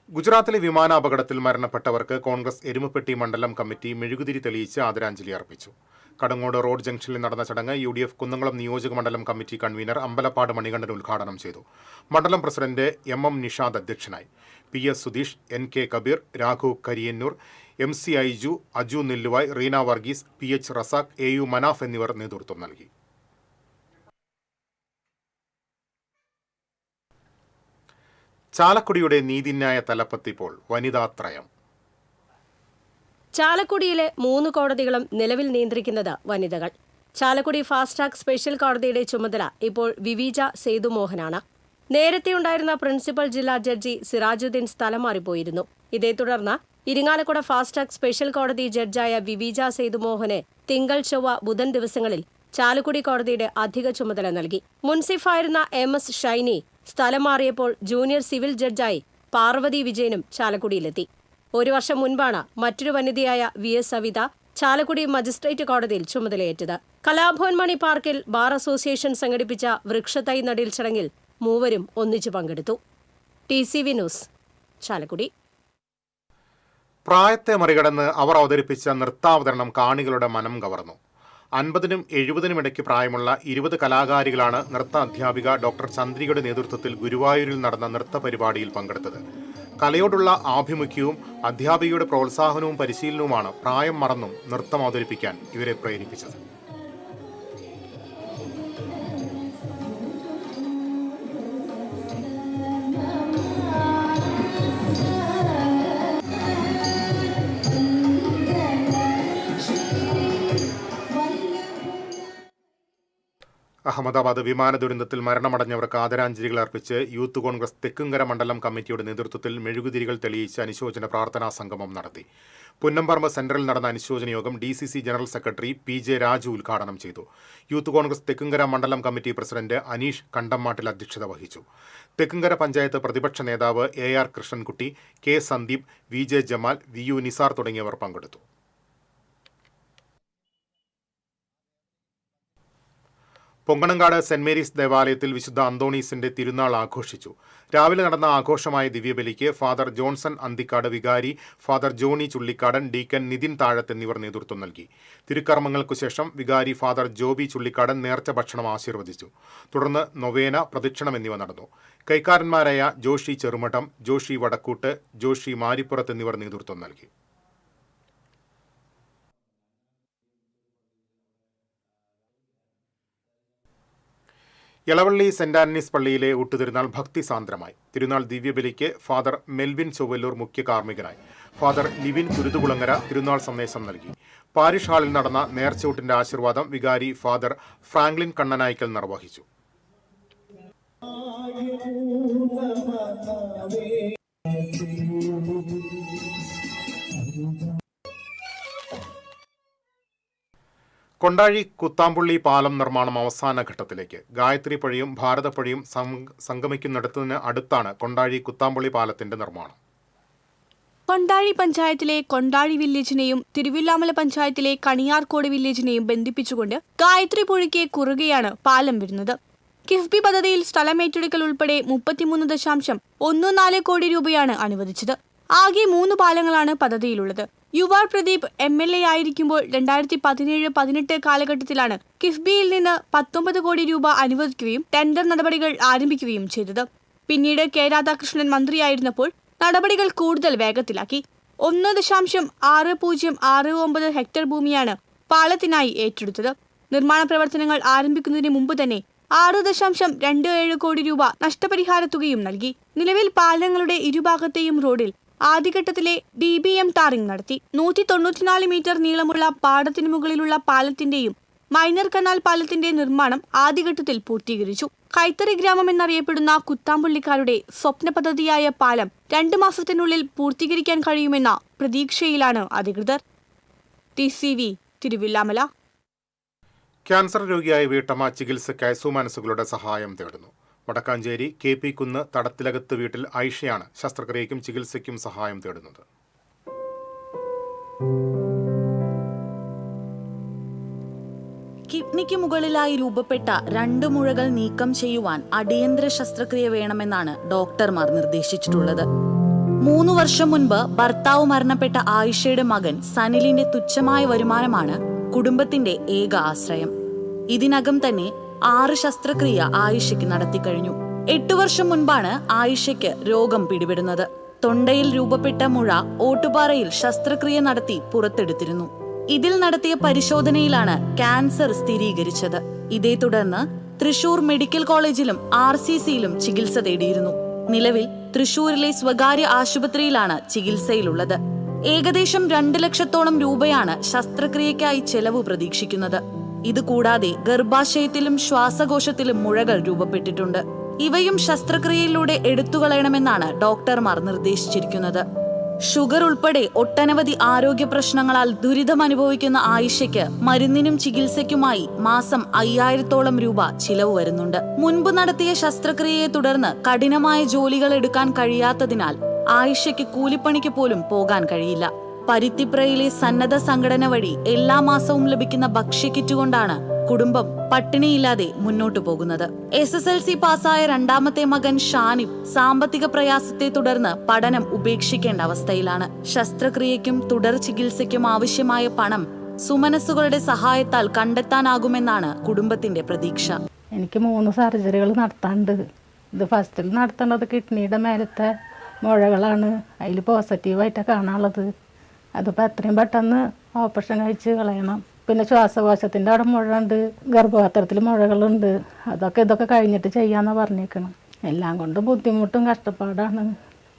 ഗുജറാത്തിലെ വിമാനാപകടത്തിൽ മരണപ്പെട്ടവർക്ക് കോൺഗ്രസ് എരുമപ്പെട്ടി മണ്ഡലം കമ്മിറ്റി മെഴുകുതിരി തെളിയിച്ച് ആദരാഞ്ജലി അർപ്പിച്ചു. കടങ്ങോട് റോഡ് ജംഗ്ഷനിൽ നടന്ന ചടങ്ങ് UDF കുന്നംകുളം നിയോജക മണ്ഡലം കമ്മിറ്റി കൺവീനർ അമ്പലപ്പാട് മണികണ്ഠൻ ഉദ്ഘാടനം ചെയ്തു. മണ്ഡലം പ്രസിഡന്റ് MM നിഷാദ് അധ്യക്ഷനായി. PS Sudheesh, NK Kabir, Raghu Kariyannur, MC Aiju, Aju Nelluvai, Reena Varghese, PH Razak, AU Manaf എന്നിവർ നേതൃത്വം നൽകി. ചാലക്കുടിയുടെ നീതിന്യായ തലപ്പത്തിപ്പോൾ വനിതാത്രയം. ചാലക്കുടിയിലെ 3 കോടതികളും നിലവിൽ നിയന്ത്രിക്കുന്നത് വനിതകൾ. ചാലക്കുടി ഫാസ്റ്റ് ട്രാക്ക് സ്പെഷ്യൽ കോടതിയുടെ ചുമതല ഇപ്പോൾ വിവീജ സേതുമോഹനാണ്. നേരത്തെയുണ്ടായിരുന്ന പ്രിൻസിപ്പൽ ജില്ലാ ജഡ്ജി സിറാജുദ്ദീൻ സ്ഥലം മാറിപ്പോയിരുന്നു. ഇതേ തുടർന്ന് ഇരിങ്ങാലക്കുട ഫാസ്റ്റ് ട്രാക്ക് സ്പെഷ്യൽ കോടതി ജഡ്ജായ വിവീജ സേതുമോഹന് തിങ്കൾ, ചൊവ്വ, ബുധൻ ദിവസങ്ങളിൽ ചാലക്കുടി കോടതിയുടെ അധിക ചുമതല നൽകി. മുൻസിഫായിരുന്ന MS ഷൈനി സ്ഥലം മാറിയപ്പോൾ ജൂനിയർ സിവിൽ ജഡ്ജായി പാർവതി വിജയനും ചാലക്കുടിയിലെത്തി. 1 വർഷം മുൻപാണ് മറ്റൊരു വനിതയായ VS സവിത ചാലക്കുടി മജിസ്ട്രേറ്റ് കോടതിയിൽ ചുമതലയേറ്റത്. കലാഭവൻ മണി പാർക്കിൽ ബാർ അസോസിയേഷൻ സംഘടിപ്പിച്ച വൃക്ഷത്തൈ നടീൽ ചടങ്ങിൽ മൂവരും ഒന്നിച്ചു പങ്കെടുത്തു. TCV news, Chalakudy. പ്രായത്തെ മറികടന്ന് അവർ അവതരിപ്പിച്ച നൃത്താവതരണം കാണികളുടെ മനം കവർന്നു. 50നും 70നും ഇടയ്ക്ക് പ്രായമുള്ള 20 കലാകാരികളാണ് നൃത്ത അധ്യാപിക ഡോക്ടർ ചന്ദ്രികയുടെ നേതൃത്വത്തിൽ ഗുരുവായൂരിൽ നടന്ന നൃത്ത പരിപാടിയിൽ പങ്കെടുത്തത്. കലയോടുള്ള ആഭിമുഖ്യവും അധ്യാപികയുടെ പ്രോത്സാഹനവും പരിശീലനവുമാണ് പ്രായം മറന്നും നൃത്തം അവതരിപ്പിക്കാൻ ഇവരെ പ്രേരിപ്പിച്ചത്. അഹമ്മദാബാദ് വിമാന ദുരന്തത്തിൽ മരണമടഞ്ഞവർക്ക് ആദരാഞ്ജലികൾ അർപ്പിച്ച് യൂത്ത് കോൺഗ്രസ് തെക്കുംകര മണ്ഡലം കമ്മിറ്റിയുടെ നേതൃത്വത്തിൽ മെഴുകുതിരികൾ തെളിയിച്ച് അനുശോചന പ്രാർത്ഥനാ സംഗമം നടത്തി. പുന്നമ്പറമ്പ് സെന്ററിൽ നടന്ന അനുശോചന യോഗം DCC general secretary PJ Raju ഉദ്ഘാടനം ചെയ്തു. യൂത്ത് കോൺഗ്രസ് തെക്കുംകര മണ്ഡലം കമ്മിറ്റി പ്രസിഡന്റ് അനീഷ് കണ്ടമ്മാട്ടിൽ അധ്യക്ഷത വഹിച്ചു. തെക്കുംകര പഞ്ചായത്ത് പ്രതിപക്ഷ നേതാവ് AR Krishnankutty, K Sandeep, VJ Jamal, VU Nisar തുടങ്ങിയവർ പങ്കെടുത്തു. പൊങ്ങണങ്കാട് സെന്റ് മേരീസ് ദേവാലയത്തിൽ വിശുദ്ധ അന്തോണീസിന്റെ തിരുനാൾ ആഘോഷിച്ചു. രാവിലെ നടന്ന ആഘോഷമായ ദിവ്യബലിക്ക് ഫാദർ ജോൺസൺ അന്തിക്കാട് വികാരി, father Johnny Chullikkadan, deacon Nitin താഴത്ത് എന്നിവർ നേതൃത്വം നൽകി. തിരുക്കർമ്മങ്ങൾക്കുശേഷം വികാരി ഫാദർ ജോബി ചുള്ളിക്കാടൻ നേർച്ച ഭക്ഷണം ആശീർവദിച്ചു. തുടർന്ന് നൊവേന, പ്രദക്ഷിണം എന്നിവ നടന്നു. കൈക്കാരന്മാരായ ജോഷി ചെറുമഠം, ജോഷി വടക്കൂട്ട്, ജോഷി മാരിപ്പുറത്ത് എന്നിവർ നേതൃത്വം നൽകി. യളവള്ളി സെന്റ് ആന്റണീസ് പള്ളിയിലെ ഊട്ടുതിരുനാൾ ഭക്തിസാന്ദ്രമായി. തിരുനാൾ ദിവ്യബലിക്ക് ഫാദർ മെൽവിൻ ചൊവ്വല്ലൂർ മുഖ്യ കാർമ്മികനായി. ഫാദർ ലിവിൻ കുരുതുകുളങ്ങര തിരുനാൾ സന്ദേശം നൽകി. പാരിഷ് ഹാളിൽ നടന്ന നേർച്ചയൂട്ടിന്റെ ആശീർവാദം വികാരി ഫാദർ ഫ്രാങ്ക്ലിൻ കണ്ണനായ്ക്കൽ നിർവഹിച്ചു. കൊണ്ടാഴി കുത്താമ്പുള്ളി പാലം നിർമ്മാണം അവസാന ഘട്ടത്തിലേക്ക്. ഗായത്രി പുഴയും ഭാരതപ്പുഴയും സംഗമിക്കുന്നിടത്തിന് അടുത്താണ് കൊണ്ടാഴി കുത്താമ്പുള്ളി പാലത്തിന്റെ നിർമ്മാണം. കൊണ്ടാഴി പഞ്ചായത്തിലെ കൊണ്ടാഴി വില്ലേജിനെയും തിരുവില്ലാമല പഞ്ചായത്തിലെ കണിയാർക്കോട് വില്ലേജിനെയും ബന്ധിപ്പിച്ചുകൊണ്ട് ഗായത്രി പുഴയ്ക്ക് കുറുകെയാണ് പാലം വരുന്നത്. കിഫ്ബി പദ്ധതിയിൽ സ്ഥലമേറ്റെടുക്കൽ ഉൾപ്പെടെ 33.14 കോടി രൂപയാണ് അനുവദിച്ചത്. ആകെ 3 പാലങ്ങളാണ് പദ്ധതിയിലുള്ളത്. യുവാർ പ്രദീപ് MLA ആയിരിക്കുമ്പോൾ 2017-18 കാലഘട്ടത്തിലാണ് കിഫ്ബിയിൽ നിന്ന് 19 കോടി രൂപ അനുവദിക്കുകയും ടെൻഡർ നടപടികൾ ആരംഭിക്കുകയും ചെയ്തത്. പിന്നീട് K രാധാകൃഷ്ണൻ മന്ത്രിയായിരുന്നപ്പോൾ നടപടികൾ കൂടുതൽ വേഗത്തിലാക്കി. 1.6069 ഹെക്ടർ ഭൂമിയാണ് പാലത്തിനായി ഏറ്റെടുത്തത്. നിർമ്മാണ പ്രവർത്തനങ്ങൾ ആരംഭിക്കുന്നതിന് മുമ്പ് തന്നെ 6.27 കോടി രൂപ നഷ്ടപരിഹാര തുകയും നൽകി. നിലവിൽ പാലങ്ങളുടെ ഇരുഭാഗത്തെയും റോഡിൽ ആദ്യഘട്ടത്തിലെ DBM ടാറിംഗ് നടത്തി. 194 മീറ്റർ നീളമുള്ള പാടത്തിനു മുകളിലുള്ള പാലത്തിന്റെയും മൈനർ കനാൽ പാലത്തിന്റെ നിർമ്മാണം ആദ്യഘട്ടത്തിൽ പൂർത്തീകരിച്ചു. കൈത്തറി ഗ്രാമം എന്നറിയപ്പെടുന്ന കുത്താമ്പുള്ളിക്കാരുടെ സ്വപ്ന പദ്ധതിയായ പാലം 2 മാസത്തിനുള്ളിൽ പൂർത്തീകരിക്കാൻ കഴിയുമെന്ന പ്രതീക്ഷയിലാണ് അധികൃതർ. TCV തിരുവില്ലാമല. ക്യാൻസർ രോഗിയായ വീട്ടമ്മ ചികിത്സയ്ക്കായി സുമനസുകളുടെ സഹായം തേടുന്നു. വടക്കാഞ്ചേരി KP കുന്ന് തടത്തിലകത്ത് വീട്ടിൽ ഐഷയാണ് ശസ്ത്രക്രിയയ്ക്കും ചികിത്സയ്ക്കും സഹായം തേടുന്നത്. കിഡ്നിക്ക് മുകളിലായി രൂപപ്പെട്ട 2 മുഴകൾ നീക്കം ചെയ്യുവാൻ അടിയന്തര ശസ്ത്രക്രിയ വേണമെന്നാണ് ഡോക്ടർമാർ നിർദ്ദേശിച്ചിട്ടുള്ളത്. 3 വർഷം മുൻപ് ഭർത്താവ് മരണപ്പെട്ട ആയിഷയുടെ മകൻ സനിലിന്റെ തുച്ഛമായ വരുമാനമാണ് കുടുംബത്തിന്റെ ഏക ആശ്രയം. ഇതിനകം തന്നെ 6 ശസ്ത്രക്രിയ ആയിഷയ്ക്ക് നടത്തിക്കഴിഞ്ഞു. 8 വർഷം മുൻപാണ് ആയിഷയ്ക്ക് രോഗം പിടിപെടുന്നത്. തൊണ്ടയിൽ രൂപപ്പെട്ട മുഴ ഓട്ടുപാറയിൽ ശസ്ത്രക്രിയ നടത്തി പുറത്തെടുത്തിരുന്നു. ഇതിൽ നടത്തിയ പരിശോധനയിലാണ് ക്യാൻസർ സ്ഥിരീകരിച്ചത്. ഇതേ തുടർന്ന് തൃശൂർ മെഡിക്കൽ കോളേജിലും RCCയിലും ചികിത്സ തേടിയിരുന്നു. നിലവിൽ തൃശൂരിലെ സ്വകാര്യ ആശുപത്രിയിലാണ് ചികിത്സയിലുള്ളത്. ഏകദേശം 2 ലക്ഷത്തോളം രൂപയാണ് ശസ്ത്രക്രിയയ്ക്കായി ചെലവ് പ്രതീക്ഷിക്കുന്നത്. ഇതുകൂടാതെ ഗർഭാശയത്തിലും ശ്വാസകോശത്തിലും മുഴകൾ രൂപപ്പെട്ടിട്ടുണ്ട്. ഇവയും ശസ്ത്രക്രിയയിലൂടെ എടുത്തുകളയണമെന്നാണ് ഡോക്ടർമാർ നിർദ്ദേശിച്ചിരിക്കുന്നത്. ഷുഗർ ഉൾപ്പെടെ ഒട്ടനവധി ആരോഗ്യ പ്രശ്നങ്ങളാൽ ദുരിതം അനുഭവിക്കുന്ന ആയിഷയ്ക്ക് മരുന്നിനും ചികിത്സയ്ക്കുമായി മാസം 5000-ഓളം രൂപ ചിലവ് വരുന്നുണ്ട്. മുൻപ് നടത്തിയ ശസ്ത്രക്രിയയെ തുടർന്ന് കഠിനമായ ജോലികൾ എടുക്കാൻ കഴിയാത്തതിനാൽ ആയിഷയ്ക്ക് കൂലിപ്പണിക്ക് പോലും പോകാൻ കഴിയില്ല. പരുത്തിപ്രയിലെ സന്നദ്ധ സംഘടന വഴി എല്ലാ മാസവും ലഭിക്കുന്ന ഭക്ഷ്യക്കിറ്റ് കൊണ്ടാണ് കുടുംബം പട്ടിണിയില്ലാതെ മുന്നോട്ടു പോകുന്നത്. SSLC പാസ്സായ 2ാമത്തെ മകൻ ഷാനിബ് സാമ്പത്തിക പ്രയാസത്തെ തുടർന്ന് പഠനം ഉപേക്ഷിക്കേണ്ട അവസ്ഥയിലാണ്. ശസ്ത്രക്രിയയ്ക്കും തുടർ ചികിത്സയ്ക്കും ആവശ്യമായ പണം സുമനസ്സുകളുടെ സഹായത്താൽ കണ്ടെത്താനാകുമെന്നാണ് കുടുംബത്തിന്റെ പ്രതീക്ഷ. എനിക്ക് 3 സർജറികൾ നടത്താനുണ്ട്. ഇത് ഫസ്റ്റിൽ നടത്തേണ്ടത് കിഡ്നിയുടെ മേലത്തെ മുഴകളാണ്. അതിൽ പോസിറ്റീവായിട്ടാണ് കാണാനുള്ളത്. അതിപ്പോൾ എത്രയും പെട്ടെന്ന് ഓപ്പറേഷൻ കഴിച്ച് കളയണം. പിന്നെ ശ്വാസകോശത്തിൻ്റെ അവിടെ മുഴയുണ്ട്, ഗർഭപാത്രത്തിൽ മുഴകളുണ്ട്. ഇതൊക്കെ കഴിഞ്ഞിട്ട് ചെയ്യാമെന്നാണ് പറഞ്ഞേക്കണം. എല്ലാം കൊണ്ടും ബുദ്ധിമുട്ടും കഷ്ടപ്പാടാണ്.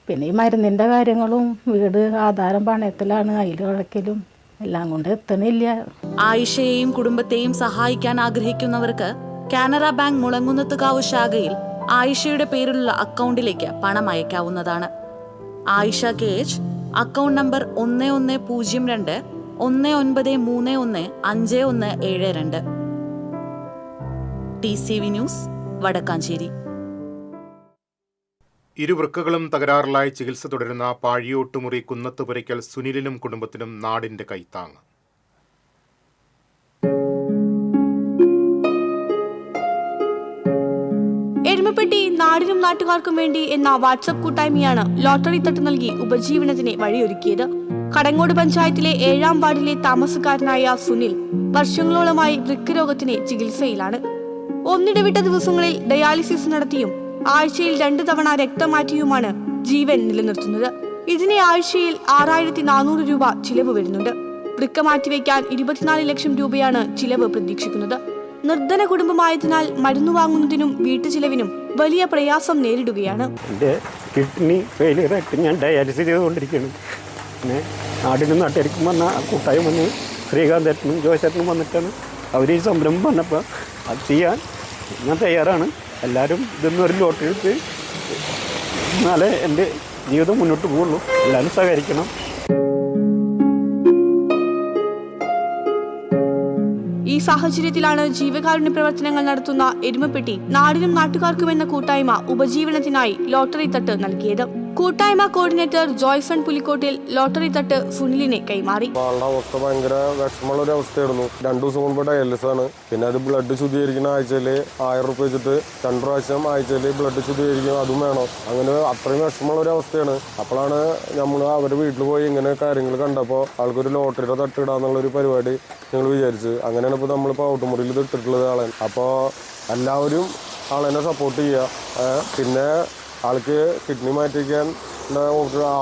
പിന്നെ ഈ മരുന്നിൻ്റെ കാര്യങ്ങളും വീട് ആധാരം പണയത്തിലാണ്, അതിൽ ഉഴക്കലും എല്ലാം കൊണ്ട് എത്തണില്ല. ആയിഷയെയും കുടുംബത്തെയും സഹായിക്കാൻ ആഗ്രഹിക്കുന്നവർക്ക് കാനറ ബാങ്ക് മുളങ്കുന്നത്തുകാവ് ശാഖയിൽ ആയിഷയുടെ പേരിലുള്ള അക്കൗണ്ടിലേക്ക് പണം അയക്കാവുന്നതാണ്. Ayisha KH, account number 1102-1931-5172. TCV news, Vadakkanchery. ഇരുവൃക്കകളും തകരാറിലായി ചികിത്സ തുടരുന്ന പാഴിയോട്ടുമുറി കുന്നത്തുപുരയ്ക്കൽ സുനിലിനും കുടുംബത്തിനും നാടിന്റെ കൈത്താങ്ങ്. എരുമപ്പെട്ടി നാടിനും നാട്ടുകാർക്കും വേണ്ടി എന്ന വാട്സ്ആപ്പ് കൂട്ടായ്മയാണ് ലോട്ടറി തട്ട് നൽകി ഉപജീവനത്തിന് വഴിയൊരുക്കിയത്. കടങ്ങോട് പഞ്ചായത്തിലെ 7-ാം വാർഡിലെ താമസക്കാരനായ സുനിൽ വർഷങ്ങളോളമായി വൃക്കരോഗത്തിന് ചികിത്സയിലാണ്. ഒന്നിടവിട്ട ദിവസങ്ങളിൽ ഡയാലിസിസ് നടത്തിയും ആഴ്ചയിൽ 2 തവണ രക്തം മാറ്റിയുമാണ് ജീവൻ നിലനിർത്തുന്നത്. ഇതിന് ആഴ്ചയിൽ 6400 രൂപ ചിലവ് വരുന്നുണ്ട്. വൃക്ക മാറ്റിവെക്കാൻ 24 ലക്ഷം രൂപയാണ് ചിലവ് പ്രതീക്ഷിക്കുന്നത്. നിർധന കുടുംബമായതിനാൽ മരുന്ന് വാങ്ങുന്നതിനും വീട്ടുചിലവിനും വലിയ പ്രയാസം നേരിടുകയാണ്. എൻ്റെ കിഡ്നി ഫെയിലിയറായിട്ട് ഞാൻ ഡയാലിസിസ് ചെയ്തുകൊണ്ടിരിക്കുകയാണ്. പിന്നെ നാടിനും നാട്ടുകാർക്കും വന്ന കൂട്ടായ്മ വന്ന് ശ്രീകാന്തേട്ടനും ജോസേട്ടനും വന്നിട്ടാണ് അവർ ഈ സംരംഭം വന്നപ്പോൾ അത് ചെയ്യാൻ ഞാൻ തയ്യാറാണ്. എല്ലാവരും ഇതൊന്നും ഒരു ലോട്ടറി എടുത്ത് എന്നാലേ എൻ്റെ ജീവിതം മുന്നോട്ട് പോകുള്ളൂ. എല്ലാവരും സഹകരിക്കണം. ഈ സാഹചര്യത്തിലാണ് ജീവകാരുണ്യ പ്രവർത്തനങ്ങൾ നടത്തുന്ന എരുമപ്പെട്ടി നാടിനും നാട്ടുകാർക്കും എന്ന കൂട്ടായ്മ ഉപജീവനത്തിനായി ലോട്ടറി തട്ട് നൽകിയത്. കൂട്ടായ്മ കോർഡിനേറ്റർ ജോയ്സൺ പുലിക്കോട്ടിൽ ലോട്ടറി തട്ട് സുനിലിനെ കൈമാറി. ആളുടെ അവസ്ഥ ഭയങ്കര വിഷമമുള്ള ഒരു അവസ്ഥയായിരുന്നു. 2 ദിവസം മുമ്പ് ഡയാലിസിസ് ആണ്. പിന്നെ അത് ബ്ലഡ് ശുദ്ധീകരിക്കുന്ന ആഴ്ചയിൽ 1000 രൂപ വെച്ചിട്ട് 2 പ്രാവശ്യം ആഴ്ചയിൽ ബ്ലഡ് ശുദ്ധീകരിക്കും, അതും വേണം. അങ്ങനെ അത്രയും വിഷമമുള്ള ഒരു അവസ്ഥയാണ്. അപ്പോഴാണ് നമ്മൾ അവരുടെ വീട്ടിൽ പോയി ഇങ്ങനെ കാര്യങ്ങൾ കണ്ടപ്പോൾ ആൾക്കൊരു ലോട്ടറിയുടെ തട്ടിടാന്നുള്ളൊരു പരിപാടി ഞങ്ങൾ വിചാരിച്ചു. അങ്ങനെയാണ് ഇപ്പോൾ നമ്മളിപ്പോൾ ഔട്ടുമുറിയിൽ ഇത് ഇട്ടിട്ടുള്ളത് ആളെ. അപ്പോൾ എല്ലാവരും ആളെന്നെ സപ്പോർട്ട് ചെയ്യുക. പിന്നെ ആൾക്ക് കിഡ്നി മാറ്റിക്കാൻ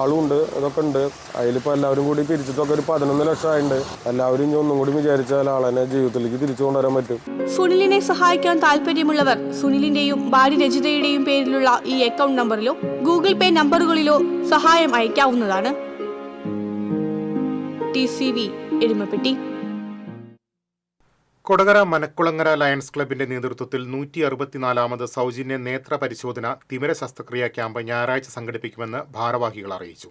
ആളും ഉണ്ട്, ഇതൊക്കെ ഉണ്ട്. അതിലിപ്പോൾ എല്ലാവരും കൂടി പിരിച്ചിട്ടൊക്കെ ഒരു 11 ലക്ഷം ആയിട്ടുണ്ട്. എല്ലാവരും ഇനി ഒന്നും കൂടി വിചാരിച്ചാൽ ആളെന്നെ ജീവിതത്തിലേക്ക് തിരിച്ചു കൊണ്ടുവരാൻ പറ്റും. സുനിലിനെ സഹായിക്കാൻ താല്പര്യമുള്ളവർ സുനിലിന്റെയും ഭാര്യ രജിതയുടെയും പേരിലുള്ള ഈ അക്കൗണ്ട് നമ്പറിലോ ഗൂഗിൾ പേ നമ്പറുകളിലോ സഹായം അയക്കാവുന്നതാണ്. TCV എരുമപ്പെട്ടി. കൊടകര മനക്കുളങ്ങര ലയൺസ് ക്ലബിന്റെ നേതൃത്വത്തിൽ 164ാമത് സൗജന്യ നേത്ര പരിശോധന തിമിര ശസ്ത്രക്രിയാ ക്യാമ്പ് ഞായറാഴ്ച സംഘടിപ്പിക്കുമെന്ന് ഭാരവാഹികൾ അറിയിച്ചു.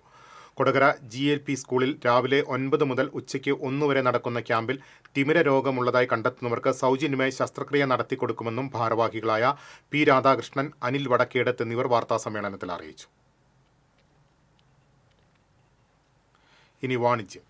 കൊടകര GLP സ്കൂളിൽ രാവിലെ 9 മുതൽ ഉച്ചയ്ക്ക് 1 വരെ നടക്കുന്ന ക്യാമ്പിൽ തിമിര രോഗമുള്ളതായി കണ്ടെത്തുന്നവർക്ക് സൗജന്യമായി ശസ്ത്രക്രിയ നടത്തിക്കൊടുക്കുമെന്നും ഭാരവാഹികളായ P. രാധാകൃഷ്ണൻ, അനിൽ വടക്കേടത്ത് എന്നിവർ വാർത്താസമ്മേളനത്തിൽ അറിയിച്ചു. ഇനി വാണിജ്യം.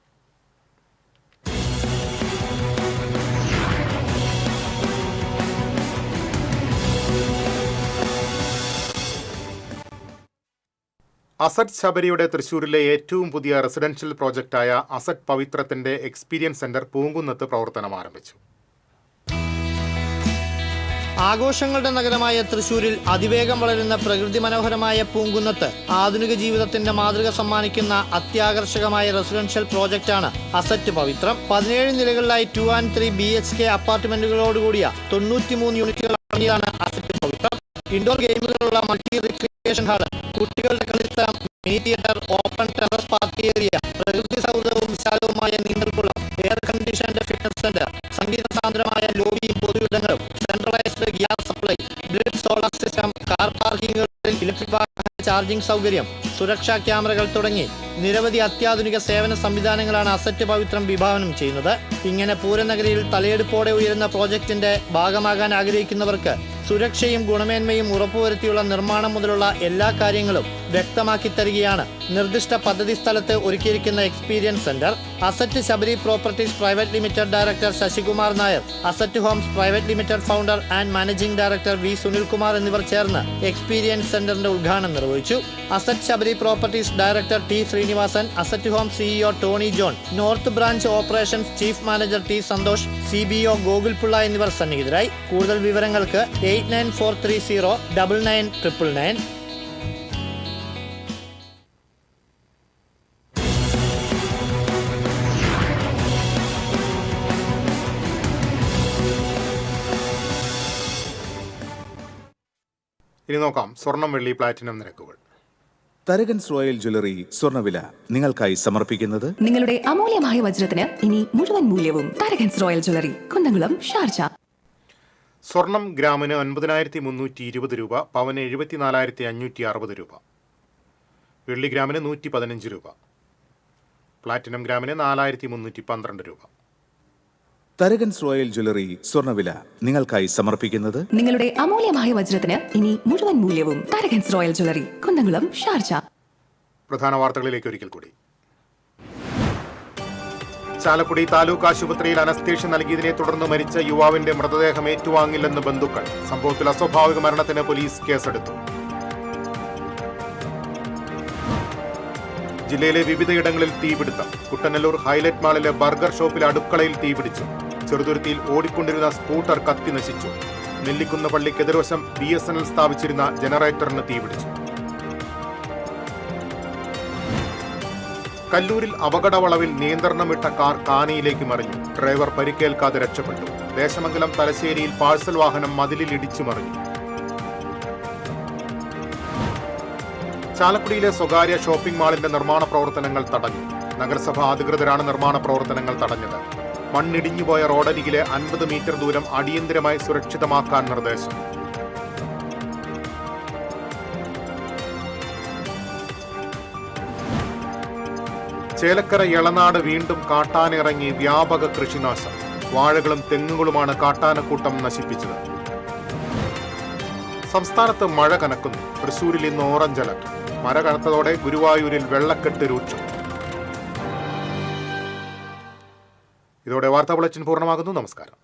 അസറ്റ് ശബരിയുടെ തൃശൂരിലെ ഏറ്റവും പുതിയ റെസിഡൻഷ്യൽ പ്രോജക്റ്റായ അസറ്റ് പവിത്രത്തിന്റെ എക്സ്പീരിയൻസ് സെന്റർ പൂങ്കുന്നത്ത് പ്രവർത്തനം ആരംഭിച്ചു. ആഘോഷങ്ങളുടെ നഗരമായ തൃശൂരിൽ അതിവേഗം വളരുന്ന പ്രകൃതി മനോഹരമായ പൂങ്കുന്നത്ത് ആധുനിക ജീവിതത്തിന്റെ മാതൃക സമ്മാനിക്കുന്ന അത്യാകർഷകമായ റെസിഡൻഷ്യൽ പ്രോജക്റ്റാണ് അസറ്റ് പവിത്രം. 17 നിലകളിലായി 2 and 3 BHK അപ്പാർട്ട്മെന്റുകളോടുകൂടിയ 93 യൂണിറ്റുകൾ അടങ്ങിയതാണ് അസറ്റ് പവിത്രം. ഇൻഡോർ ഗെയിമുകളുള്ള മൾട്ടി റിക്രിയേഷൻ ഹാള്, കുട്ടികളുടെ കളിസ്ഥലം, mini theatre, open terrace park area, പ്രകൃതി സൗഹൃദവും വിശാലവുമായ നീന്തൽക്കുളം, എയർ കണ്ടീഷൻഡ് ഫിറ്റ്നസ് സെന്റർ, സംഗീത സാന്ദ്രമായ ലോബിയും പൊതുയിടങ്ങളും, centralised gas supply, grid solar system, car പാർക്കിങ്ങുകളിൽ ഇലക്ട്രിക് വാഹന ചാർജിംഗ് സൗകര്യം, സുരക്ഷാ ക്യാമറകൾ തുടങ്ങി നിരവധി അത്യാധുനിക സേവന സംവിധാനങ്ങളാണ് അസറ്റ് പവിത്രം വിഭാവനം ചെയ്യുന്നത്. ഇങ്ങനെ പൂരനഗരിയിൽ തലയെടുപ്പോടെ ഉയരുന്ന പ്രോജക്റ്റിന്റെ ഭാഗമാകാൻ ആഗ്രഹിക്കുന്നവർക്ക് സുരക്ഷയും ഗുണമേന്മയും ഉറപ്പുവരുത്തിയുള്ള നിർമ്മാണം മുതലുള്ള എല്ലാ കാര്യങ്ങളും വ്യക്തമാക്കി തരികയാണ് നിർദ്ദിഷ്ട പദ്ധതി സ്ഥലത്ത് ഒരുക്കിയിരിക്കുന്ന experience centre. Asset Sabari properties private limited director Sasikumar Nair, asset homes private limited founder and managing director V. Sunilkumar എന്നിവർ ചേർന്ന് എക്സ്പീരിയൻസ് സെന്ററിന്റെ ഉദ്ഘാടനം നിർവഹിച്ചു. Asset Sabari properties director T. Srinivasan, asset home CEO Tony John, north branch operations chief manager T. Santhosh, CBO Gokul Pillai എന്നിവർ സന്നിഹിതരായി. കൂടുതൽ വിവരങ്ങൾക്ക് 8943099999. ഇനി നോക്കാം സ്വർണം, വെള്ളി, പ്ലാറ്റിനം നിരക്കുകൾ. തരകൻസ് റോയൽ ജ്വല്ലറി സ്വർണ്ണവില നിങ്ങൾക്കായി സമർപ്പിക്കുന്നത് നിങ്ങളുടെ അമൂല്യമായ വജ്രത്തിന് ഇനി മുഴുവൻ മൂല്യവും Tharakans royal jewellery, Kunnamkulam, Sharjah. സ്വർണം ഗ്രാമിന് 9,320 രൂപ, പവന് 74,560 രൂപ. വെള്ളി ഗ്രാമിന് 115 രൂപ. പ്ലാറ്റിനം ഗ്രാമിന് 4,312 രൂപ. തരകൻസ് റോയൽ ജ്വല്ലറി സ്വർണ്ണവില നിങ്ങൾക്കായി സമർപ്പിക്കുന്നത് നിങ്ങളുടെ അമൂല്യമായ വജ്രത്തിന് ഇനി മുഴുവൻ മൂല്യവും Tharakans royal jewellery, Kunnamkulam, Sharjah. പ്രധാന വാർത്തകളിലേക്ക് ഒരിക്കൽ കൂടി. ചാലക്കുടി താലൂക്ക് ആശുപത്രിയിൽ അനസ്തേഷ്യ നൽകിയതിനെ തുടർന്ന് മരിച്ച യുവാവിന്റെ മൃതദേഹം ഏറ്റുവാങ്ങില്ലെന്ന് ബന്ധുക്കൾ. സംഭവത്തിൽ അസ്വാഭാവിക മരണത്തിന് പോലീസ് കേസെടുത്തു. ജില്ലയിലെ വിവിധയിടങ്ങളിൽ തീപിടുത്തം. കുട്ടനല്ലൂർ ഹൈലൈറ്റ് മാളിലെ ബർഗർ ഷോപ്പിലെ അടുക്കളയിൽ തീപിടിച്ചു. ചെറുതുരുത്തിയിൽ ഓടിക്കൊണ്ടിരുന്ന സ്കൂട്ടർ കത്തി നശിച്ചു. നെല്ലിക്കുന്ന് പള്ളിക്കെതിർവശം BSNL സ്ഥാപിച്ചിരുന്ന ജനറേറ്ററിന് തീപിടിച്ചു. കല്ലൂരിൽ അപകടവളവിൽ നിയന്ത്രണം വിട്ട കാർ കാനയിലേക്ക് മറിഞ്ഞു. ഡ്രൈവർ പരിക്കേൽക്കാതെ രക്ഷപ്പെട്ടു. ദേശമംഗലം തലശ്ശേരിയിൽ പാഴ്സൽ വാഹനം മതിലിൽ ഇടിച്ചു മറിഞ്ഞു. ചാലക്കുടിയിലെ സ്വകാര്യ ഷോപ്പിംഗ് മാളിന്റെ നിർമ്മാണ പ്രവർത്തനങ്ങൾ തടഞ്ഞു. നഗരസഭ അധികൃതരാണ് നിർമ്മാണ പ്രവർത്തനങ്ങൾ തടഞ്ഞത്. മണ്ണിടിഞ്ഞുപോയ റോഡരികിലെ 50 മീറ്റർ ദൂരം അടിയന്തരമായി സുരക്ഷിതമാക്കാൻ നിർദ്ദേശം. ചേലക്കര എളനാട് വീണ്ടും കാട്ടാനിറങ്ങി വ്യാപക കൃഷിനാശം. വാഴകളും തെങ്ങുകളുമാണ് കാട്ടാനക്കൂട്ടം നശിപ്പിച്ചത്. സംസ്ഥാനത്ത് മഴ കനക്കുന്നു. തൃശൂരിൽ ഇന്ന് ഓറഞ്ച് അലർട്ട്. മഴ കനത്തതോടെ ഗുരുവായൂരിൽ വെള്ളക്കെട്ട് രൂക്ഷം. ഇതോടെ വാർത്താ ബുള്ളറ്റിൻ പൂർണ്ണമാകുന്നു. നമസ്കാരം.